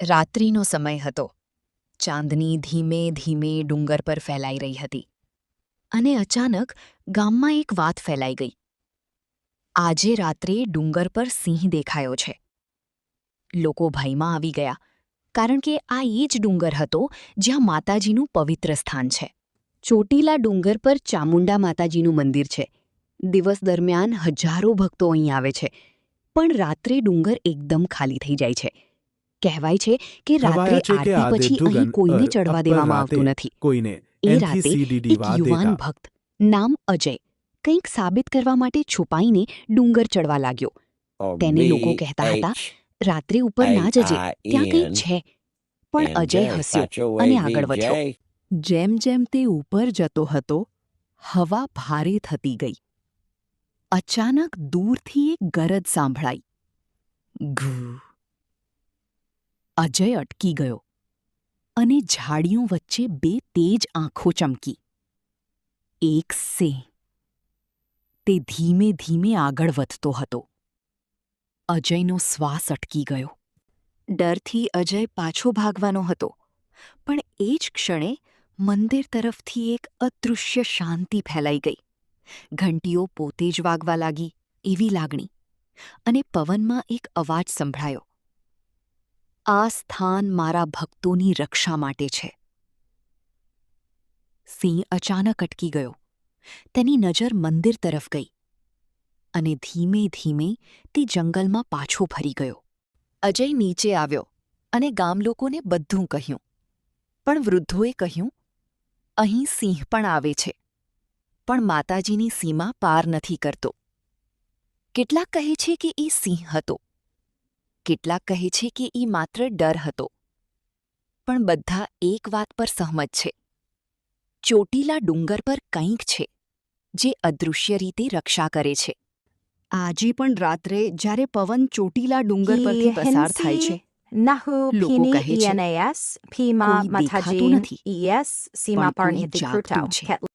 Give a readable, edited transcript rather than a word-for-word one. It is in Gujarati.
રાત્રિનો સમય હતો. ચાંદની ધીમે ધીમે ડુંગર પર ફેલાઈ રહી હતી. અને અચાનક ગામમાં એક વાત ફેલાઈ ગઈ. આજે રાત્રે ડુંગર પર સિંહ દેખાયો છે. લોકો ભયમાં આવી ગયા, કારણ કે આ એ જ ડુંગર હતો જ્યાં માતાજીનું પવિત્ર સ્થાન છે. ચોટીલા ડુંગર પર ચામુંડા માતાજીનું મંદિર છે. દિવસ દરમિયાન હજારો ભક્તો અહીં આવે છે, પણ રાત્રે ડુંગર એકદમ ખાલી થઈ જાય છે. કહેવાય છે કે રાત્રે આરતી પછી અહીં કોઈને ચડવા દેવામાં આવતું નથી. એ રાતે એક યુવાન ભક્ત નામ અજય કંઈક સાબિત કરવા માટે છુપાઈને ડુંગર ચડવા લાગ્યો. તેને લોકો કહેતા હતા, રાત્રે ઉપર ના જજે, ત્યાં કંઈક છે. પણ અજય હસ્યો અને આગળ વધ્યો. જેમ જેમ તે ઉપર જતો હતો, હવા ભારે થતી ગઈ. અચાનક દૂરથી એક ગરજ સાંભળાઈ. ઘૂ. અજય અટકી ગયો અને ઝાડીઓ વચ્ચે બે તેજ આંખો ચમકી. એક સિંહ. તે ધીમે ધીમે આગળ વધતો હતો. અજયનો શ્વાસ અટકી ગયો. ડરથી અજય પાછો ભાગવાનો હતો, પણ એ જ ક્ષણે મંદિર તરફથી એક અદૃશ્ય શાંતિ ફેલાઈ ગઈ. ઘંટીઓ પોતે જ વાગવા લાગી એવી લાગણી, અને પવનમાં એક અવાજ સંભળાયો. આ સ્થાન મારા ભક્તોની રક્ષા માટે છે. સિંહ અચાનક અટકી ગયો. તેની નજર મંદિર તરફ ગઈ, અને ધીમે ધીમે તે જંગલમાં પાછો ફરી ગયો. અજય નીચે આવ્યો અને ગામલોકોને બધું કહ્યું. પણ વૃદ્ધોએ કહ્યું, અહીં સિંહ પણ આવે છે, પણ માતાજીની સીમા પાર નથી કરતો. કેટલાક કહે છે કે એ સિંહ હતો, કેટલાક કહે છે કે એ માત્ર ડર હતો. પણ બધા એક વાત પર સહમત છે. ચોટીલા ડુંગર પર કંઈક છે જે અદૃશ્ય રીતે રક્ષા કરે છે. આજે પણ રાત્રે જ્યારે પવન ચોટીલા ડુંગર પરથી પસાર થાય છે, Nahu લોકો Pini કહે છે, ENAS, Pima કોઈ દેખાતું Matajin નથી, ES, Sima પણ કોઈ Parniti જાગતું Krutau, છે.